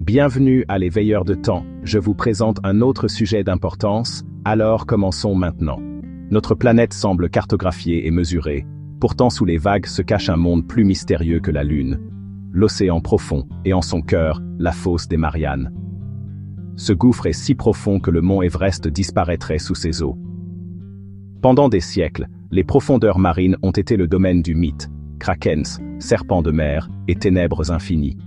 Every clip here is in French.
Bienvenue à Les Veilleurs de Temps, je vous présente un autre sujet d'importance, alors commençons maintenant. Notre planète semble cartographiée et mesurée, pourtant sous les vagues se cache un monde plus mystérieux que la Lune. L'océan profond, et en son cœur, la fosse des Mariannes. Ce gouffre est si profond que le mont Everest disparaîtrait sous ses eaux. Pendant des siècles, les profondeurs marines ont été le domaine du mythe, krakens, serpents de mer et ténèbres infinies.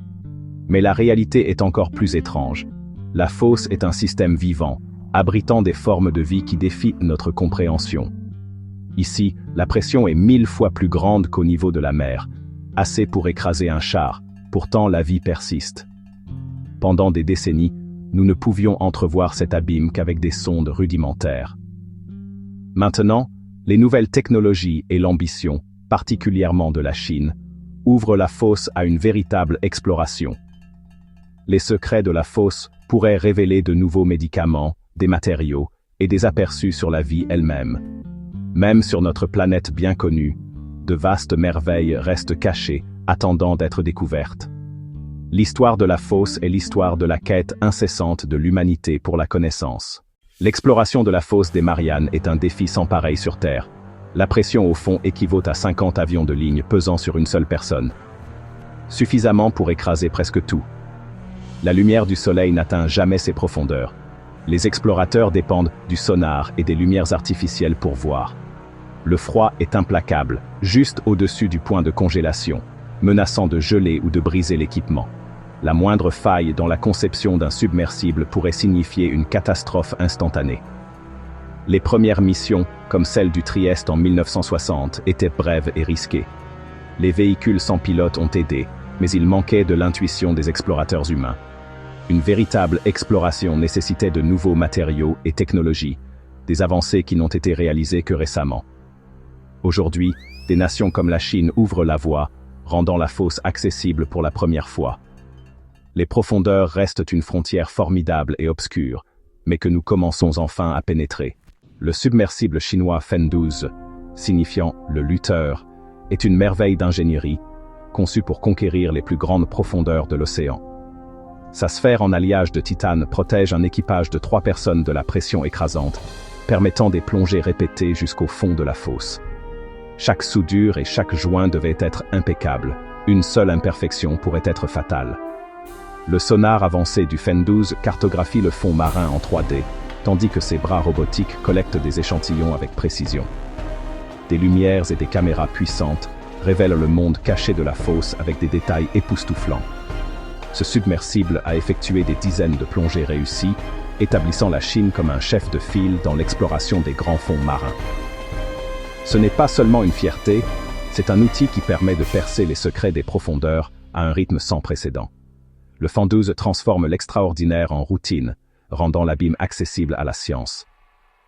Mais la réalité est encore plus étrange. La fosse est un système vivant, abritant des formes de vie qui défient notre compréhension. Ici, la pression est 1000 fois plus grande qu'au niveau de la mer, assez pour écraser un char, pourtant la vie persiste. Pendant des décennies, nous ne pouvions entrevoir cet abîme qu'avec des sondes rudimentaires. Maintenant, les nouvelles technologies et l'ambition, particulièrement de la Chine, ouvrent la fosse à une véritable exploration. Les secrets de la fosse pourraient révéler de nouveaux médicaments, des matériaux et des aperçus sur la vie elle-même. Même sur notre planète bien connue, de vastes merveilles restent cachées, attendant d'être découvertes. L'histoire de la fosse est l'histoire de la quête incessante de l'humanité pour la connaissance. L'exploration de la fosse des Mariannes est un défi sans pareil sur Terre. La pression au fond équivaut à 50 avions de ligne pesant sur une seule personne. Suffisamment pour écraser presque tout. La lumière du soleil n'atteint jamais ses profondeurs. Les explorateurs dépendent du sonar et des lumières artificielles pour voir. Le froid est implacable, juste au-dessus du point de congélation, menaçant de geler ou de briser l'équipement. La moindre faille dans la conception d'un submersible pourrait signifier une catastrophe instantanée. Les premières missions, comme celle du Trieste en 1960, étaient brèves et risquées. Les véhicules sans pilote ont aidé, mais il manquait de l'intuition des explorateurs humains. Une véritable exploration nécessitait de nouveaux matériaux et technologies, des avancées qui n'ont été réalisées que récemment. Aujourd'hui, des nations comme la Chine ouvrent la voie, rendant la fosse accessible pour la première fois. Les profondeurs restent une frontière formidable et obscure, mais que nous commençons enfin à pénétrer. Le submersible chinois Fen-12, signifiant « le lutteur », est une merveille d'ingénierie, conçue pour conquérir les plus grandes profondeurs de l'océan. Sa sphère en alliage de titane protège un équipage de 3 personnes de la pression écrasante, permettant des plongées répétées jusqu'au fond de la fosse. Chaque soudure et chaque joint devaient être impeccables. Une seule imperfection pourrait être fatale. Le sonar avancé du Fen-12 cartographie le fond marin en 3D, tandis que ses bras robotiques collectent des échantillons avec précision. Des lumières et des caméras puissantes révèlent le monde caché de la fosse avec des détails époustouflants. Ce submersible a effectué des dizaines de plongées réussies, établissant la Chine comme un chef de file dans l'exploration des grands fonds marins. Ce n'est pas seulement une fierté, c'est un outil qui permet de percer les secrets des profondeurs à un rythme sans précédent. Le Fen-12 transforme l'extraordinaire en routine, rendant l'abîme accessible à la science.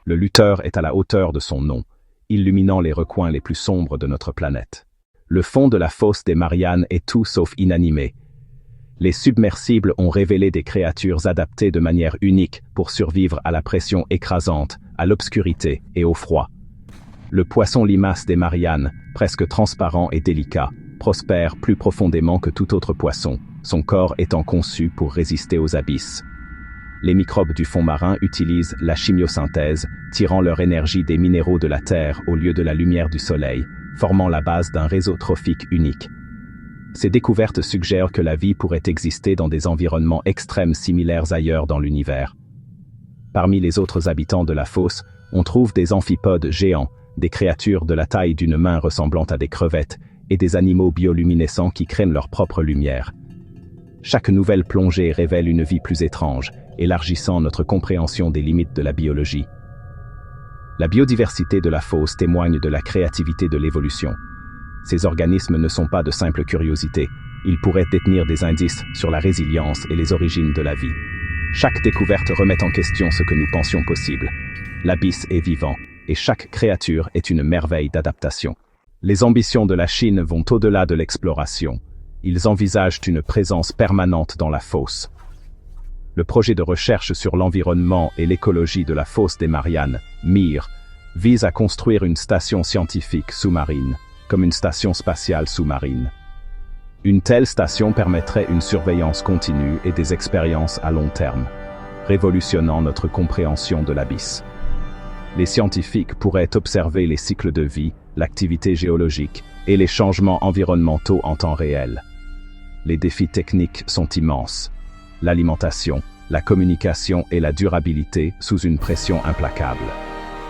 Le lutteur est à la hauteur de son nom, illuminant les recoins les plus sombres de notre planète. Le fond de la fosse des Mariannes est tout sauf inanimé. Les submersibles ont révélé des créatures adaptées de manière unique pour survivre à la pression écrasante, à l'obscurité et au froid. Le poisson limace des Mariannes, presque transparent et délicat, prospère plus profondément que tout autre poisson, son corps étant conçu pour résister aux abysses. Les microbes du fond marin utilisent la chimiosynthèse, tirant leur énergie des minéraux de la Terre au lieu de la lumière du soleil, formant la base d'un réseau trophique unique. Ces découvertes suggèrent que la vie pourrait exister dans des environnements extrêmes similaires ailleurs dans l'univers. Parmi les autres habitants de la fosse, on trouve des amphipodes géants, des créatures de la taille d'une main ressemblant à des crevettes, et des animaux bioluminescents qui craignent leur propre lumière. Chaque nouvelle plongée révèle une vie plus étrange, élargissant notre compréhension des limites de la biologie. La biodiversité de la fosse témoigne de la créativité de l'évolution. Ces organismes ne sont pas de simples curiosités, ils pourraient détenir des indices sur la résilience et les origines de la vie. Chaque découverte remet en question ce que nous pensions possible. L'abysse est vivant, et chaque créature est une merveille d'adaptation. Les ambitions de la Chine vont au-delà de l'exploration. Ils envisagent une présence permanente dans la fosse. Le projet de recherche sur l'environnement et l'écologie de la fosse des Mariannes, MIR, vise à construire une station scientifique sous-marine, comme une station spatiale sous-marine. Une telle station permettrait une surveillance continue et des expériences à long terme, révolutionnant notre compréhension de l'abysse. Les scientifiques pourraient observer les cycles de vie, l'activité géologique et les changements environnementaux en temps réel. Les défis techniques sont immenses. L'alimentation, la communication et la durabilité sous une pression implacable.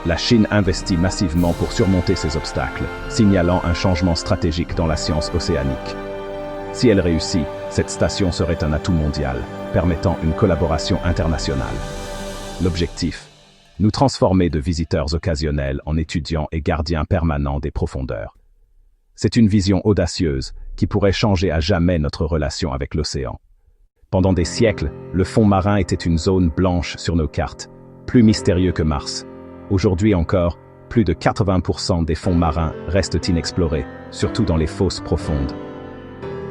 La Chine investit massivement pour surmonter ces obstacles, signalant un changement stratégique dans la science océanique. Si elle réussit, cette station serait un atout mondial, permettant une collaboration internationale. L'objectif: nous transformer de visiteurs occasionnels en étudiants et gardiens permanents des profondeurs. C'est une vision audacieuse qui pourrait changer à jamais notre relation avec l'océan. Pendant des siècles, le fond marin était une zone blanche sur nos cartes, plus mystérieux que Mars. Aujourd'hui encore, plus de 80% des fonds marins restent inexplorés, surtout dans les fosses profondes.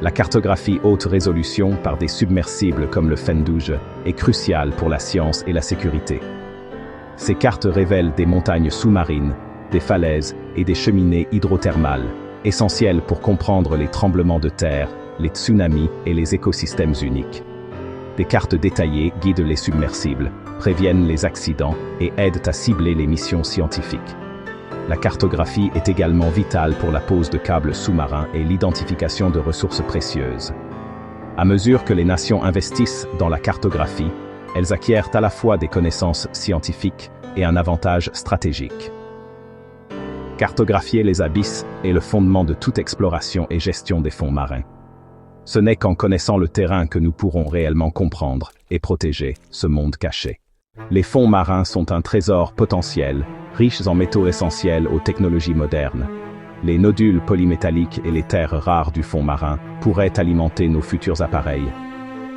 La cartographie haute résolution par des submersibles comme le Fendouje est cruciale pour la science et la sécurité. Ces cartes révèlent des montagnes sous-marines, des falaises et des cheminées hydrothermales, essentielles pour comprendre les tremblements de terre, les tsunamis et les écosystèmes uniques. Des cartes détaillées guident les submersibles, préviennent les accidents et aident à cibler les missions scientifiques. La cartographie est également vitale pour la pose de câbles sous-marins et l'identification de ressources précieuses. À mesure que les nations investissent dans la cartographie, elles acquièrent à la fois des connaissances scientifiques et un avantage stratégique. Cartographier les abysses est le fondement de toute exploration et gestion des fonds marins. Ce n'est qu'en connaissant le terrain que nous pourrons réellement comprendre et protéger ce monde caché. Les fonds marins sont un trésor potentiel, riches en métaux essentiels aux technologies modernes. Les nodules polymétalliques et les terres rares du fond marin pourraient alimenter nos futurs appareils.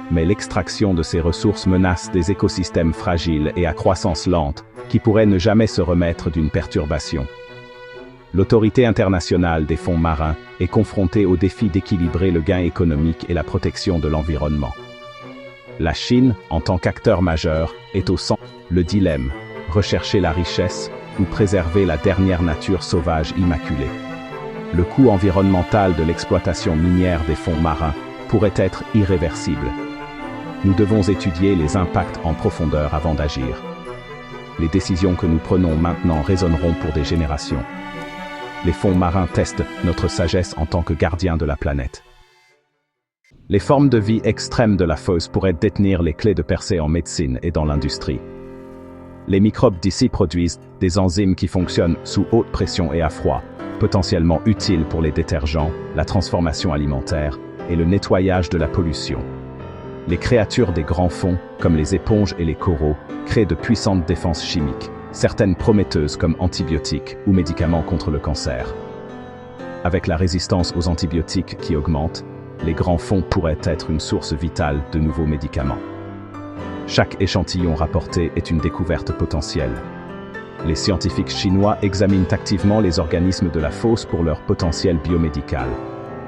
Mais l'extraction de ces ressources menace des écosystèmes fragiles et à croissance lente qui pourraient ne jamais se remettre d'une perturbation. L'autorité internationale des fonds marins est confrontée au défi d'équilibrer le gain économique et la protection de l'environnement. La Chine, en tant qu'acteur majeur, est au centre. Le dilemme: rechercher la richesse ou préserver la dernière nature sauvage immaculée. Le coût environnemental de l'exploitation minière des fonds marins pourrait être irréversible. Nous devons étudier les impacts en profondeur avant d'agir. Les décisions que nous prenons maintenant résonneront pour des générations. Les fonds marins testent notre sagesse en tant que gardiens de la planète. Les formes de vie extrêmes de la fosse pourraient détenir les clés de percée en médecine et dans l'industrie. Les microbes d'ici produisent des enzymes qui fonctionnent sous haute pression et à froid, potentiellement utiles pour les détergents, la transformation alimentaire et le nettoyage de la pollution. Les créatures des grands fonds, comme les éponges et les coraux, créent de puissantes défenses chimiques, certaines prometteuses comme antibiotiques ou médicaments contre le cancer. Avec la résistance aux antibiotiques qui augmente, les grands fonds pourraient être une source vitale de nouveaux médicaments. Chaque échantillon rapporté est une découverte potentielle. Les scientifiques chinois examinent activement les organismes de la fosse pour leur potentiel biomédical.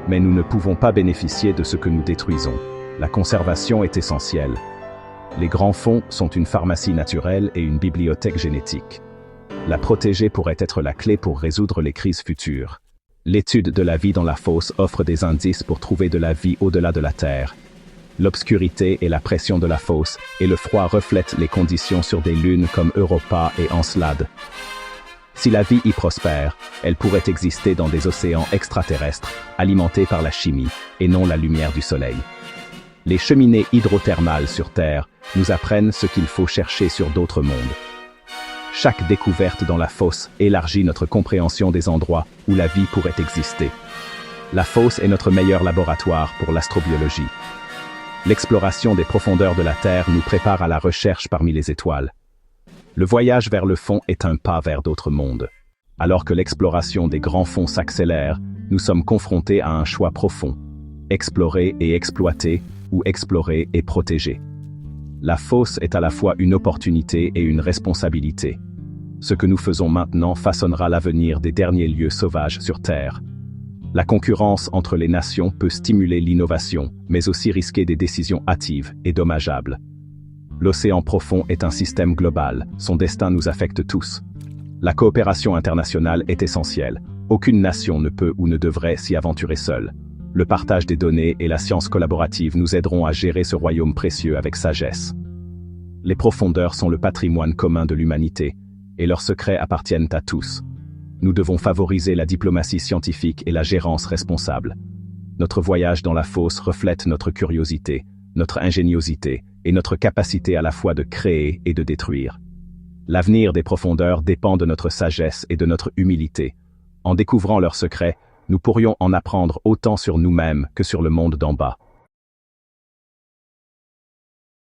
Mais nous ne pouvons pas bénéficier de ce que nous détruisons. La conservation est essentielle. Les grands fonds sont une pharmacie naturelle et une bibliothèque génétique. La protéger pourrait être la clé pour résoudre les crises futures. L'étude de la vie dans la fosse offre des indices pour trouver de la vie au-delà de la Terre. L'obscurité et la pression de la fosse et le froid reflètent les conditions sur des lunes comme Europa et Encelade. Si la vie y prospère, elle pourrait exister dans des océans extraterrestres, alimentés par la chimie et non la lumière du soleil. Les cheminées hydrothermales sur Terre nous apprennent ce qu'il faut chercher sur d'autres mondes. Chaque découverte dans la fosse élargit notre compréhension des endroits où la vie pourrait exister. La fosse est notre meilleur laboratoire pour l'astrobiologie. L'exploration des profondeurs de la Terre nous prépare à la recherche parmi les étoiles. Le voyage vers le fond est un pas vers d'autres mondes. Alors que l'exploration des grands fonds s'accélère, nous sommes confrontés à un choix profond. Explorer et exploiter, ou explorer et protéger. La fosse est à la fois une opportunité et une responsabilité. Ce que nous faisons maintenant façonnera l'avenir des derniers lieux sauvages sur Terre. La concurrence entre les nations peut stimuler l'innovation, mais aussi risquer des décisions hâtives et dommageables. L'océan profond est un système global, son destin nous affecte tous. La coopération internationale est essentielle. Aucune nation ne peut ou ne devrait s'y aventurer seule. Le partage des données et la science collaborative nous aideront à gérer ce royaume précieux avec sagesse. Les profondeurs sont le patrimoine commun de l'humanité, et leurs secrets appartiennent à tous. Nous devons favoriser la diplomatie scientifique et la gérance responsable. Notre voyage dans la fosse reflète notre curiosité, notre ingéniosité et notre capacité à la fois de créer et de détruire. L'avenir des profondeurs dépend de notre sagesse et de notre humilité. En découvrant leurs secrets, nous pourrions en apprendre autant sur nous-mêmes que sur le monde d'en bas.